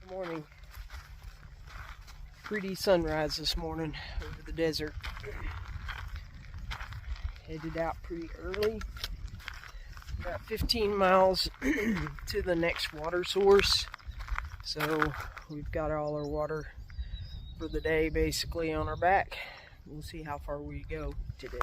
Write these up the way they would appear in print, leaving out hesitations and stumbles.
Good morning. Pretty sunrise this morning over the desert. Headed out pretty early. About 15 miles to the next water source. So we've got all our water for the day basically on our back. We'll see how far we go today.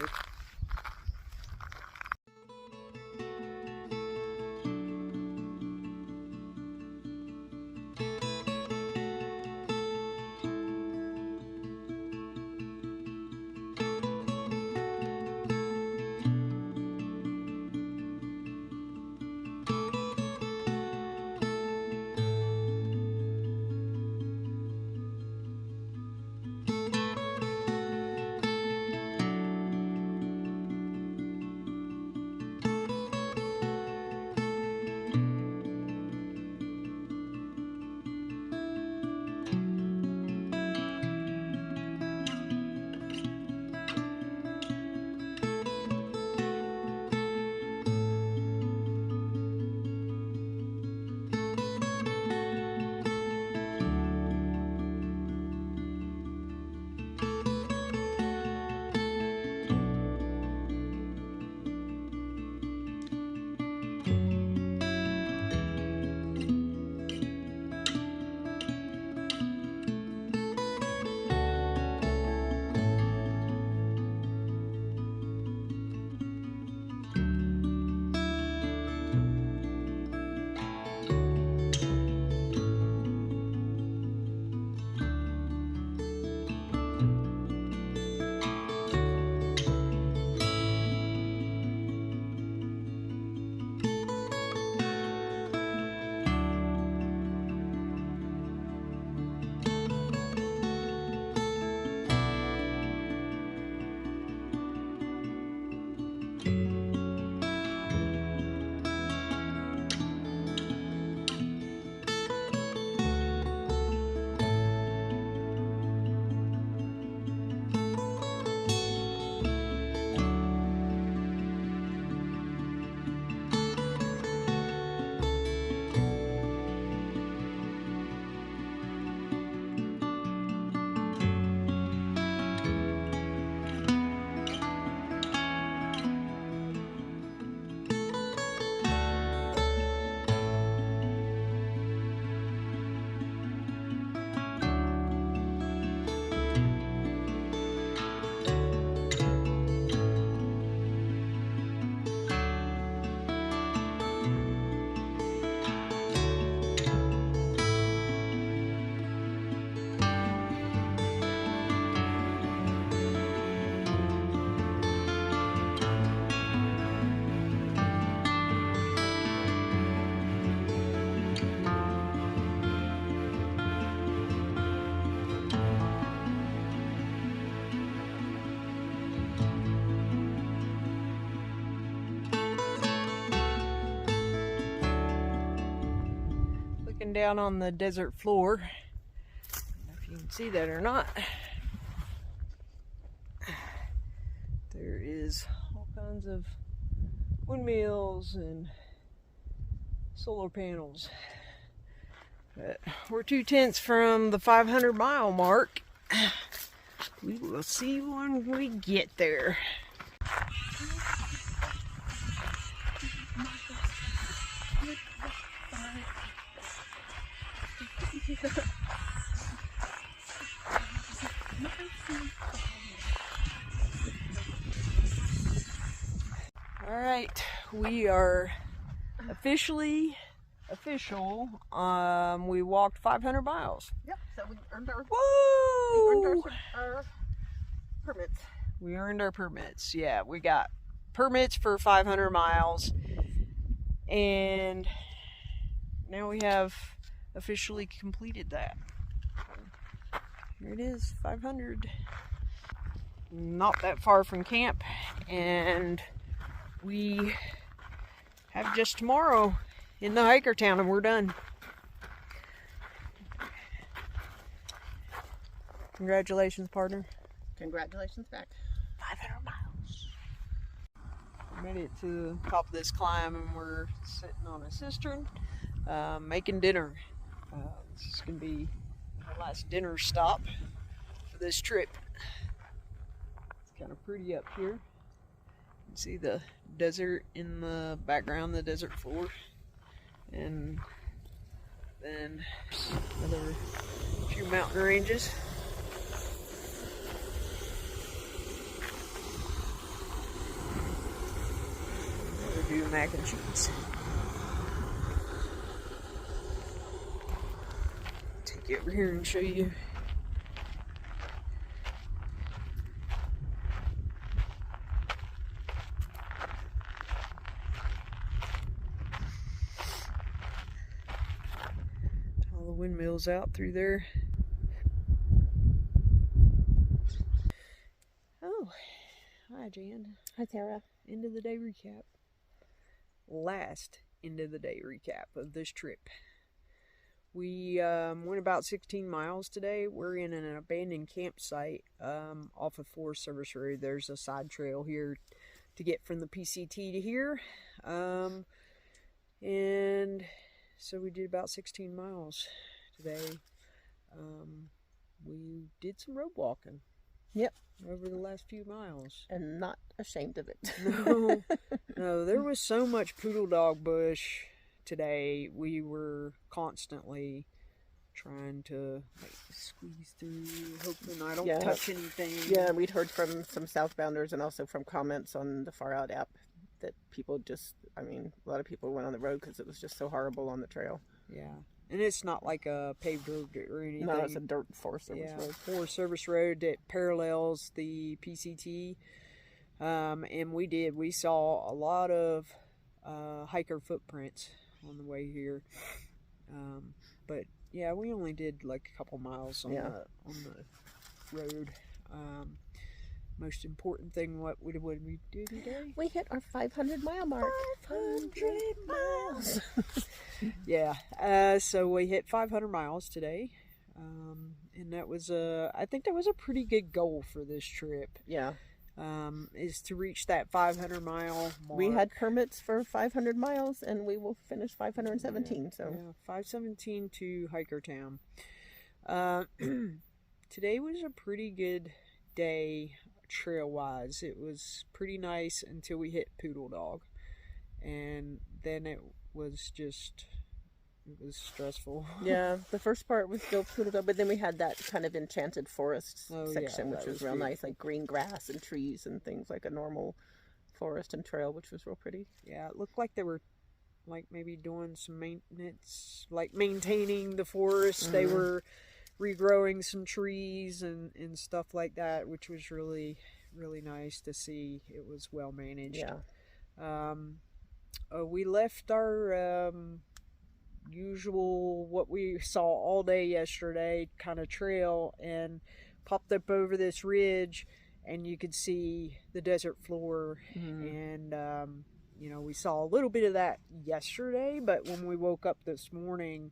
Looking down on the desert floor, I don't know if you can see that or not. There is all kinds of windmills and solar panels. But we're 2/10 from the 500-mile mark. We will see when we get there. All right, we are official. We walked 500 miles. Yep, so we earned our, our permits. We earned our permits. Yeah, we got permits for 500 miles. And now we have officially completed that. Here it is, 500. Not that far from camp. And we have just tomorrow in the hiker town and we're done. Congratulations, partner. Congratulations back. 500 miles. We made it to the top of this climb and we're sitting on a cistern making dinner. This is going to be our last dinner stop for this trip. It's kind of pretty up here. You can see the desert in the background, the desert floor. And then another few mountain ranges. We'll do mac and cheese. Take you over here and show you. All the windmills out through there. Oh, hi Jan. Hi, Tara. End of the day recap. Last end of the day recap of this trip. We went about 16 miles today. We're in an abandoned campsite off of Forest Service Road. There's a side trail here to get from the PCT to here. And so we did about 16 miles today. We did some road walking. Yep. Over the last few miles. And not ashamed of it. No, there was so much poodle dog bush today. We were constantly trying to squeeze through, hoping I don't touch anything. Yeah, we'd heard from some southbounders and also from comments on the Far Out app that people just, a lot of people went on the road because it was just so horrible on the trail. Yeah. And it's not like a paved road or anything. No, it's a dirt Forest Service road. Forest Service Road that parallels the PCT. And we saw a lot of hiker footprints on the way here. But yeah, we only did like a couple miles on the road. Most important thing, what did we do today? We hit our 500-mile mark. 500 miles. Yeah. So we hit 500 miles today. And that was I think that was a pretty good goal for this trip. Yeah. Is to reach that 500 mile mark. We had permits for 500 miles and we will finish 517. So 517 to Hikertown. Today was a pretty good day trail wise. It was pretty nice until we hit Poodle Dog, and then it was stressful. Yeah, the first part was still Poodle Dog, but then we had that kind of enchanted forest section, which was real nice, like green grass and trees and things, like a normal forest and trail, which was real pretty. Yeah, it looked like they were like maybe doing some maintenance, like maintaining the forest. Mm-hmm. They were regrowing some trees and stuff like that, which was really, really nice to see. It was well managed. Yeah. We left our usual, what we saw all day yesterday, kind of trail, and popped up over this ridge, and you could see the desert floor. Mm-hmm. And we saw a little bit of that yesterday, but when we woke up this morning,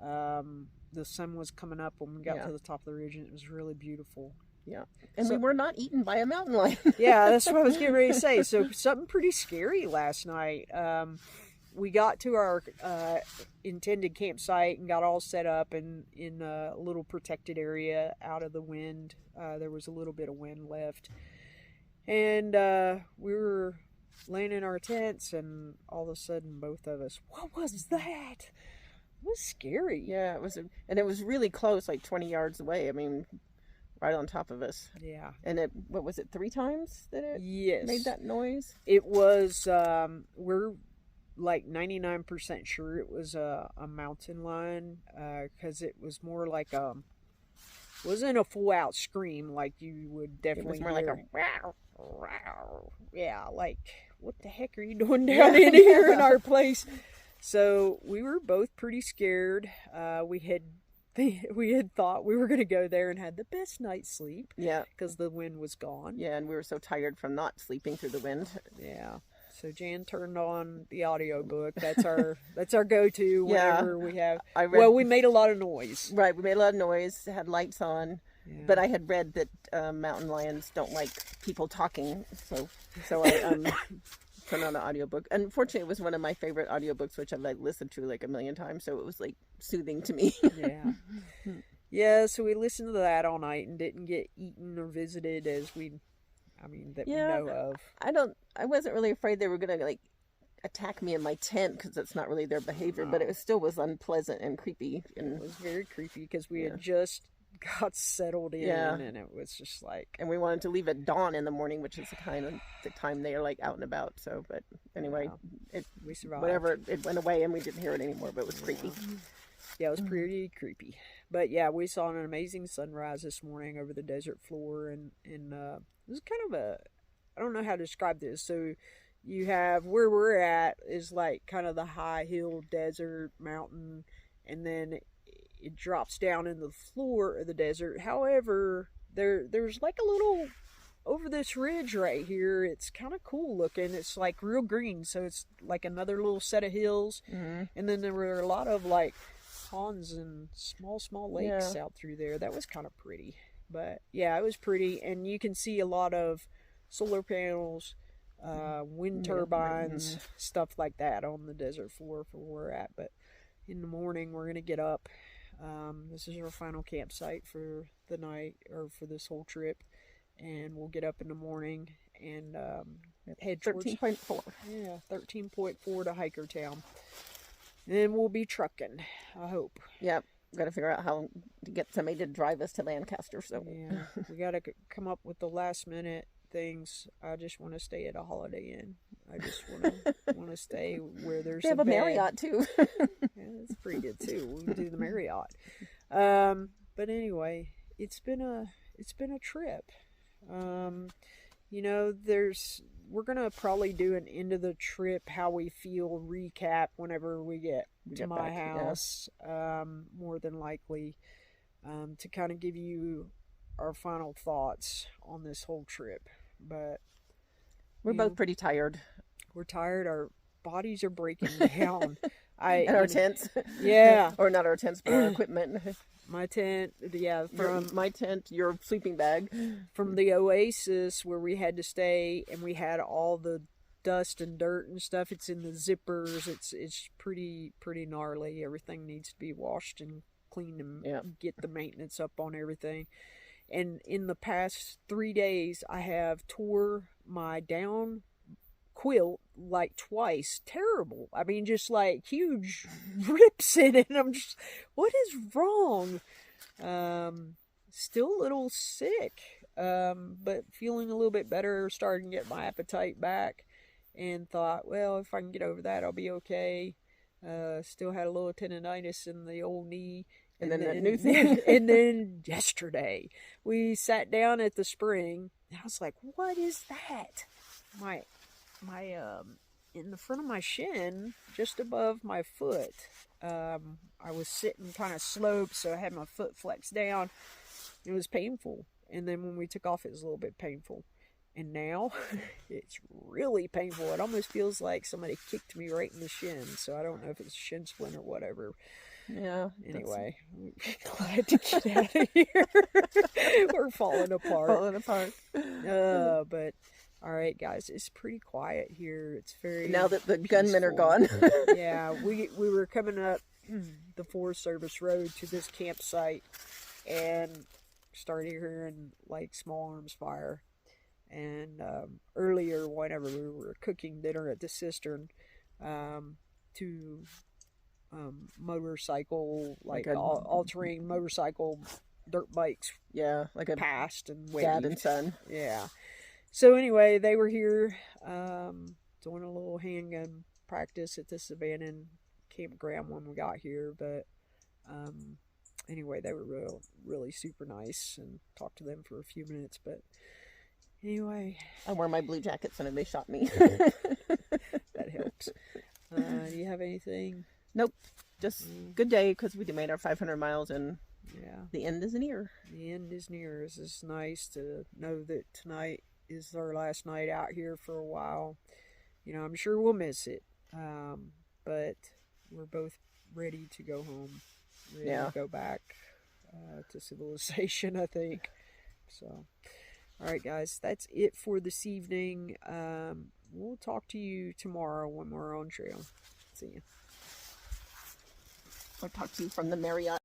the sun was coming up when we got to the top of the ridge, and it was really beautiful. Yeah. And we were not eaten by a mountain lion. Yeah, that's what I was getting ready to say. So something pretty scary last night. We got to our intended campsite and got all set up in a little protected area out of the wind. There was a little bit of wind left. And we were laying in our tents, and all of a sudden both of us, what was that? It was scary. Yeah, it was really close, like 20 yards away. Right on top of us. Yeah. And what was it, 3 times that it made that noise? It was, we're like 99% sure it was a mountain lion, because it was more like wasn't a full out scream like you would definitely hear. It was more like a wow, wow. Yeah, like, what the heck are you doing down in here in our place? So we were both pretty scared. We had thought we were going to go there and had the best night's sleep. Yeah. Because the wind was gone. Yeah, and we were so tired from not sleeping through the wind. Yeah. So Jan turned on the audiobook. That's our go-to whenever we have. We made a lot of noise. Right, we made a lot of noise. Had lights on. Yeah. But I had read that mountain lions don't like people talking, so I turn on an audiobook. Unfortunately, it was one of my favorite audiobooks, which I've like listened to like a million times, so it was like soothing to me. Yeah. Yeah, so we listened to that all night and didn't get eaten or visited that we know of. I wasn't really afraid they were going to like attack me in my tent because that's not really their behavior, but it still was unpleasant and creepy. And it was very creepy because we had just got settled in, and it was just like, and we wanted to leave at dawn in the morning, which is the time they are like out and about. So, but anyway, we survived. Whatever, it went away and we didn't hear it anymore, but it was creepy. Yeah, it was pretty creepy. But yeah, we saw an amazing sunrise this morning over the desert floor, and it was kind of I don't know how to describe this. So you have where we're at is like kind of the high hill desert mountain, and then it drops down into the floor of the desert. However, there's like a little over this ridge right here. It's kind of cool looking. It's like real green, so it's like another little set of hills. And then there were a lot of like ponds and small lakes out through there. That was kind of pretty. But yeah, it was pretty, and you can see a lot of solar panels, wind turbines, stuff like that on the desert floor for where we're at. But in the morning, we're gonna get up. This is our final campsite for the night, or for this whole trip, and we'll get up in the morning and head towards 13.4. Yeah, 13.4 to Hiker Town. And we'll be trucking, I hope. Yep. Got to figure out how to get somebody to drive us to Lancaster. So yeah, we got to come up with the last minute things. I just want to stay at a Holiday Inn. I just want to stay where there's. They have a bed. Marriott too. Yeah, that's pretty good too. We can do the Marriott. But anyway, it's been a trip. We're gonna probably do an end of the trip, how we feel recap whenever we get to my house. More than likely, to kind of give you our final thoughts on this whole trip. But we're both pretty tired. We're tired. Our bodies are breaking down. And our tents. Yeah. Or not our tents, but our equipment. My tent, from my tent, your sleeping bag. From the Oasis where we had to stay, and we had all the dust and dirt and stuff. It's in the zippers. It's pretty gnarly. Everything needs to be washed and cleaned and get the maintenance up on everything. And in the past 3 days, I have tore my down quilt like twice. Terrible. I mean, just like huge rips in it. And I'm just, what is wrong? Still a little sick, but feeling a little bit better, starting to get my appetite back, and thought, well, if I can get over that, I'll be okay. Still had a little tendonitis in the old knee. And then that new thing. And then yesterday, we sat down at the spring, and I was like, what is that? My in the front of my shin, just above my foot, I was sitting kind of sloped, so I had my foot flexed down. It was painful. And then when we took off, it was a little bit painful. And now, it's really painful. It almost feels like somebody kicked me right in the shin. So I don't know if it's a shin splint or whatever. Yeah. Anyway, we're glad to get out of here. We're falling apart. But all right, guys, it's pretty quiet here. It's very now that the peaceful. Gunmen are gone. Yeah, we were coming up the Forest Service Road to this campsite and started hearing like small arms fire. And earlier, whenever we were cooking dinner at the cistern, two motorcycle, like all-terrain motorcycle dirt bikes, like a passed and waved. dad and son. Yeah. So anyway, they were here doing a little handgun practice at this abandoned campground when we got here. But anyway, they were really super nice, and talked to them for a few minutes. But anyway, I wore my blue jacket so nobody shot me. That helps. Do you have anything? Nope. Just good day, because we made our 500 miles, and the end is near. The end is near. It's just nice to know that tonight is our last night out here for a while. I'm sure we'll miss it. But we're both ready to go home. Ready to go back to civilization, I think. So, all right, guys, that's it for this evening. we'll talk to you tomorrow when we're on trail. See you. I'll talk to you from the Marriott.